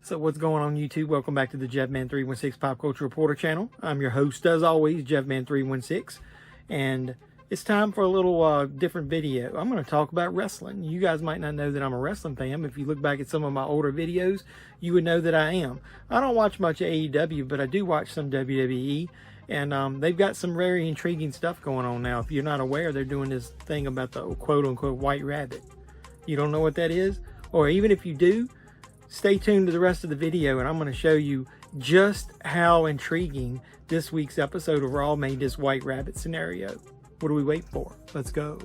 So what's going on YouTube? Welcome back to the JeffMan316 Pop Culture Reporter channel. I'm your host as always, JeffMan316, and it's time for a little different video. I'm going to talk about wrestling. You guys might not know that I'm a wrestling fan. If you look back at some of my older videos, you would know that I am. I don't watch much AEW, but I do watch some WWE, and they've got some very intriguing stuff going on now. If you're not aware, they're doing this thing about the quote-unquote White Rabbit. You don't know what that is? Or even if you do, stay tuned to the rest of the video and I'm going to show you just how intriguing this week's episode of Raw made this White Rabbit scenario. What do we wait for? Let's go.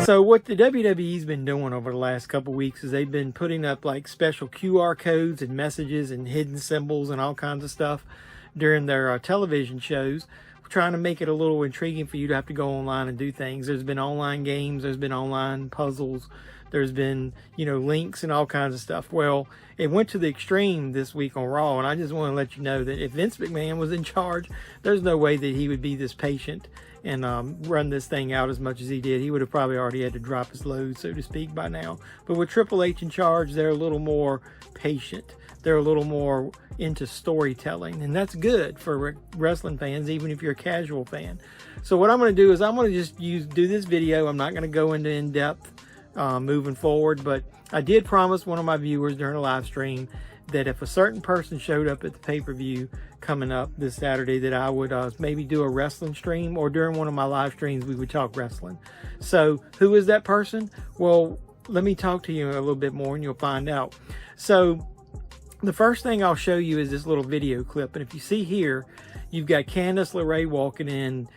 So what the WWE's been doing over the last couple weeks is they've been putting up like special QR codes and messages and hidden symbols and all kinds of stuff during their television shows, trying to make it a little intriguing for you to have to go online and do things. There's been online games, there's been online puzzles, there's been, links and all kinds of stuff. Well, it went to the extreme this week on Raw, and I just want to let you know that if Vince McMahon was in charge, there's no way that he would be this patient and run this thing out as much as he did. He would have probably already had to drop his load, so to speak, by now. But with Triple H in charge, they're a little more patient. They're a little more into storytelling, and that's good for wrestling fans, even if you're a casual fan. So what I'm going to do is I'm going to just do this video. I'm not going to go into in-depth moving forward, but I did promise one of my viewers during a live stream that if a certain person showed up at the pay-per-view coming up this Saturday, that I would maybe do a wrestling stream, or during one of my live streams we would talk wrestling. So who is that person? Well, let me talk to you a little bit more and you'll find out. So the first thing I'll show you is this little video clip, and if you see here, you've got Candice LeRae walking in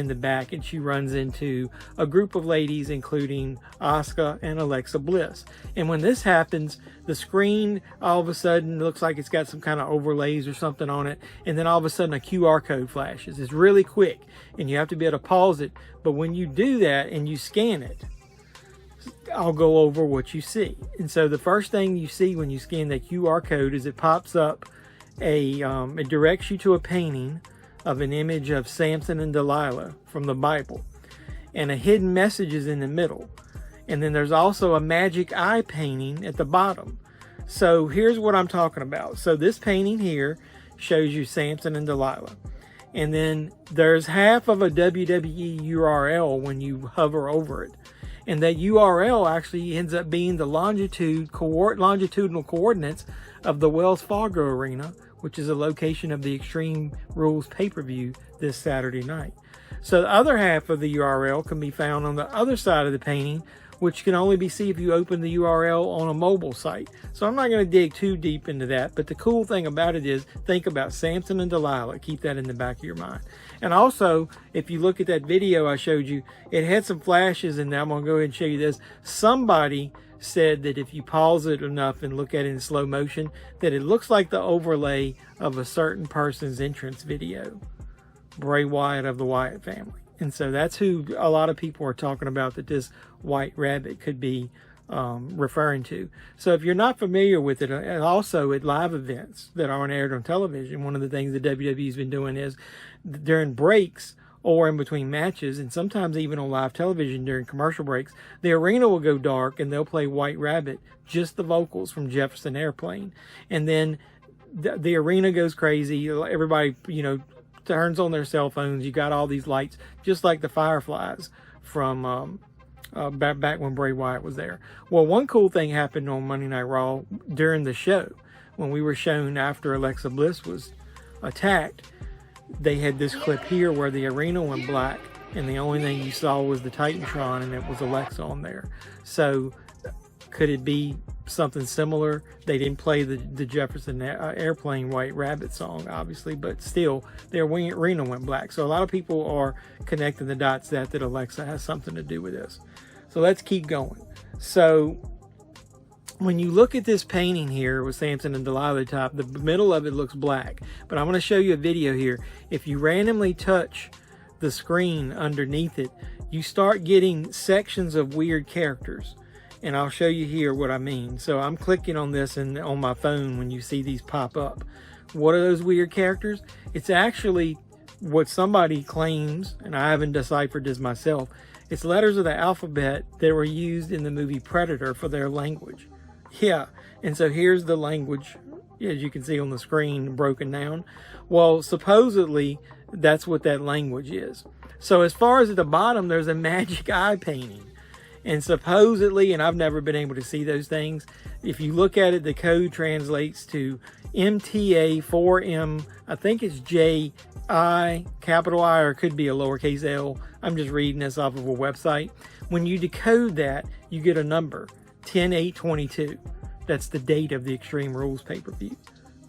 the back, and she runs into a group of ladies, including Asuka and Alexa Bliss. And when this happens, the screen all of a sudden looks like it's got some kind of overlays or something on it, and then all of a sudden a QR code flashes. It's really quick, and you have to be able to pause it. But when you do that and you scan it, I'll go over what you see. And so the first thing you see when you scan that QR code is it pops up it directs you to a painting of an image of Samson and Delilah from the Bible, and a hidden message is in the middle, and then there's also a magic eye painting at the bottom. So here's what I'm talking about. So this painting here shows you Samson and Delilah, and then there's half of a WWE URL when you hover over it, and that URL actually ends up being the longitudinal coordinates of the Wells Fargo Arena, which is a location of the Extreme Rules pay-per-view this Saturday night. So the other half of the URL can be found on the other side of the painting, which can only be seen if you open the URL on a mobile site. So I'm not going to dig too deep into that, but the cool thing about it is, think about Samson and Delilah. Keep that in the back of your mind. And also, if you look at that video I showed you, it had some flashes in there. I'm going to go ahead and show you this. Somebody said that if you pause it enough and look at it in slow motion, that it looks like the overlay of a certain person's entrance video, Bray Wyatt of the Wyatt family. And so that's who a lot of people are talking about that this White Rabbit could be referring to. So if you're not familiar with it, and also at live events that aren't aired on television, one of the things that WWE's been doing is during breaks or in between matches, and sometimes even on live television during commercial breaks, the arena will go dark and they'll play White Rabbit, just the vocals from Jefferson Airplane. And then the arena goes crazy. Everybody, turns on their cell phones. You got all these lights, just like the Fireflies from back when Bray Wyatt was there. Well, one cool thing happened on Monday Night Raw during the show. When we were shown after Alexa Bliss was attacked, they had this clip here where the arena went black, and the only thing you saw was the Titantron, and it was Alexa on there. So could it be something similar? They didn't play the Jefferson Airplane White Rabbit song, obviously, but still, their arena went black. So a lot of people are connecting the dots that Alexa has something to do with this. So let's keep going. So when you look at this painting here with Samson and Delilah top, the middle of it looks black. But I'm going to show you a video here. If you randomly touch the screen underneath it, you start getting sections of weird characters. And I'll show you here what I mean. So I'm clicking on this and on my phone when you see these pop up. What are those weird characters? It's actually what somebody claims, and I haven't deciphered this myself. It's letters of the alphabet that were used in the movie Predator for their language. Yeah, and so here's the language, as you can see on the screen, broken down. Well, supposedly, that's what that language is. So as far as at the bottom, there's a magic eye painting. And supposedly, and I've never been able to see those things, if you look at it, the code translates to MTA4M, I think it's JI, capital I, or it could be a lowercase l. I'm just reading this off of a website. When you decode that, you get a number, 10/8/22. That's the date of the Extreme Rules pay-per-view,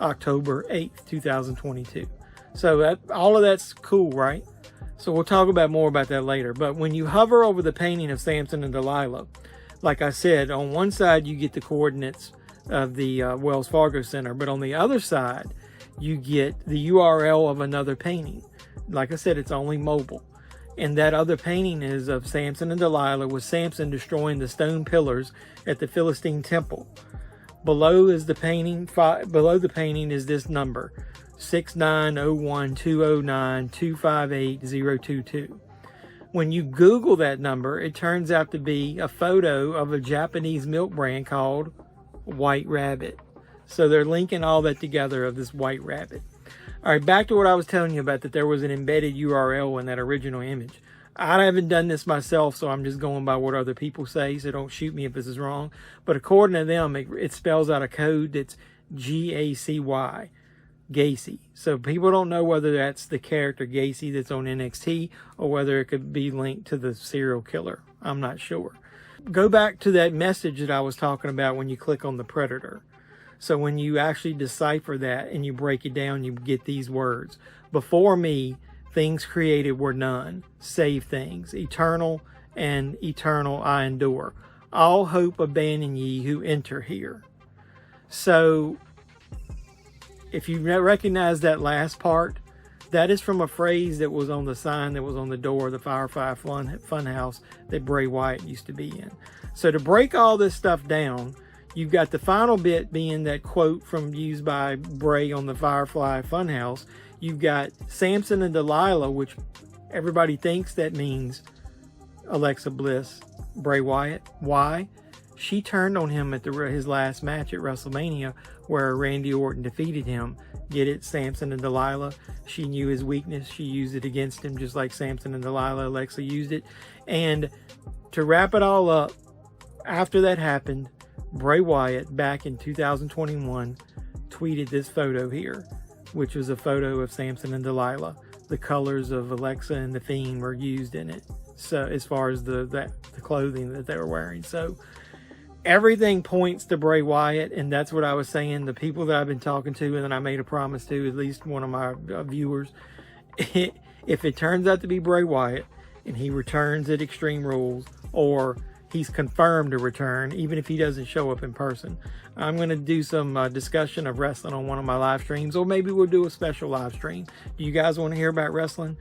October 8th, 2022. So all of that's cool, right? So we'll talk more about that later. But when you hover over the painting of Samson and Delilah, like I said, on one side you get the coordinates of the Wells Fargo Center, but on the other side you get the URL of another painting. Like I said, it's only mobile. And that other painting is of Samson and Delilah, with Samson destroying the stone pillars at the Philistine temple. Below is the painting. Below the painting is this number, 6901209258 When you Google that number, it turns out to be a photo of a Japanese milk brand called White Rabbit. So they're linking all that together of this White Rabbit. All right, back to what I was telling you about, that there was an embedded URL in that original image. I haven't done this myself, so I'm just going by what other people say, so don't shoot me if this is wrong. But according to them, it spells out a code that's GACY. Gacy. So people don't know whether that's the character Gacy that's on NXT or whether it could be linked to the serial killer. I'm not sure. Go back to that message that I was talking about when you click on the Predator. So when you actually decipher that and you break it down, you get these words. Before me, things created were none, save things. Eternal and eternal I endure. All hope abandon ye who enter here. So if you recognize that last part, that is from a phrase that was on the sign that was on the door of the Firefly Funhouse that Bray Wyatt used to be in. So to break all this stuff down, you've got the final bit being that quote used by Bray on the Firefly Funhouse. You've got Samson and Delilah, which everybody thinks that means Alexa Bliss, Bray Wyatt. Why? She turned on him at his last match at WrestleMania, where Randy Orton defeated him. Get it? Samson and Delilah. She knew his weakness. She used it against him, just like Samson and Delilah, Alexa used it. And to wrap it all up, after that happened, Bray Wyatt, back in 2021, tweeted this photo here, which was a photo of Samson and Delilah. The colors of Alexa and the Fiend were used in it. So as far as the clothing that they were wearing. So everything points to Bray Wyatt, and that's what I was saying. The people that I've been talking to, and then I made a promise to at least one of my viewers, if it turns out to be Bray Wyatt and he returns at Extreme Rules, or he's confirmed to return, even if he doesn't show up in person, I'm going to do some discussion of wrestling on one of my live streams, or maybe we'll do a special live stream. Do you guys want to hear about wrestling?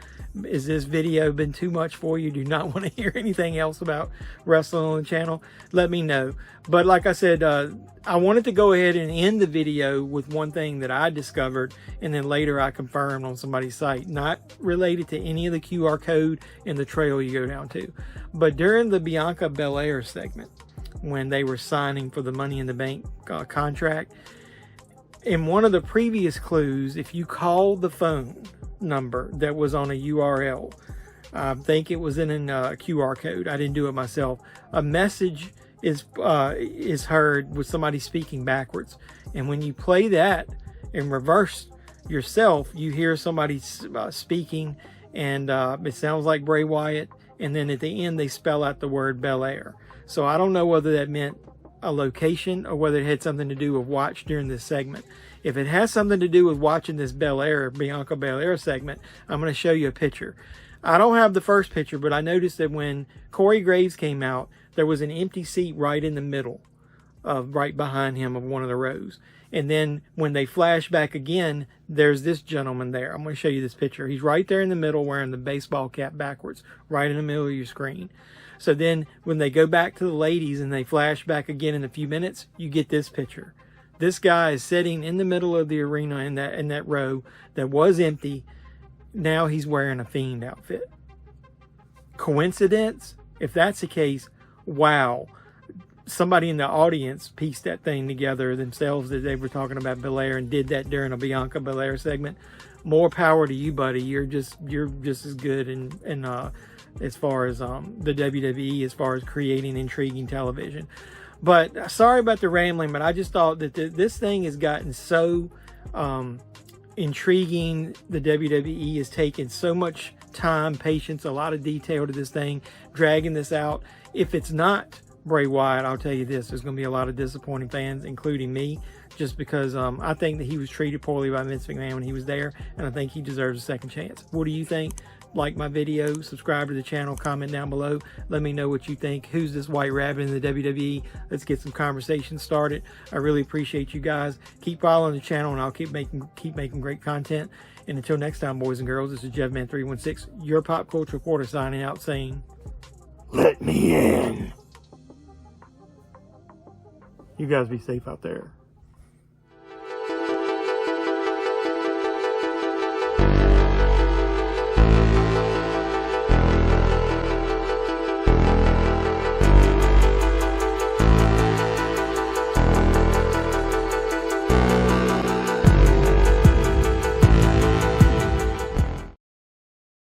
Is this video been too much for you? Do you not want to hear anything else about wrestling on the channel? Let me know. But like I said, I wanted to go ahead and end the video with one thing that I discovered, and then later I confirmed on somebody's site, not related to any of the QR code and the trail you go down to. But during the Bianca Belair segment, when they were signing for the Money in the Bank contract, in one of the previous clues, if you called the phone number that was on a URL, I think it was in a QR code, I didn't do it myself, a message is heard with somebody speaking backwards. And when you play that in reverse yourself, you hear somebody speaking, and it sounds like Bray Wyatt, and then at the end they spell out the word Belair. So I don't know whether that meant a location or whether it had something to do with watch during this segment. If it has something to do with watching this Bianca Belair segment, I'm going to show you a picture. I don't have the first picture, but I noticed that when Corey Graves came out, there was an empty seat right in the middle right behind him of one of the rows. And then when they flash back again, there's this gentleman there. I'm going to show you this picture. He's right there in the middle wearing the baseball cap backwards, right in the middle of your screen. So then when they go back to the ladies and they flash back again in a few minutes, you get this picture. This guy is sitting in the middle of the arena in that row that was empty. Now he's wearing a Fiend outfit. Coincidence? If that's the case, wow. Somebody in the audience pieced that thing together themselves, that they were talking about Belair and did that during a Bianca Belair segment. More power to you, buddy. You're just as good and as far as the WWE, as far as creating intriguing television. But sorry about the rambling, but I just thought that this thing has gotten so intriguing. The WWE has taken so much time, patience, a lot of detail to this thing, dragging this out. If it's not Bray Wyatt, I'll tell you this, there's going to be a lot of disappointing fans, including me, just because I think that he was treated poorly by Vince McMahon when he was there, and I think he deserves a second chance. What do you think? Like my video, subscribe to the channel, comment down below. Let me know what you think. Who's this white rabbit in the WWE? Let's get some conversation started. I really appreciate you guys. Keep following the channel, and I'll keep making great content. And until next time, boys and girls, this is JevMan316, your pop culture reporter, signing out saying, let me in. You guys be safe out there.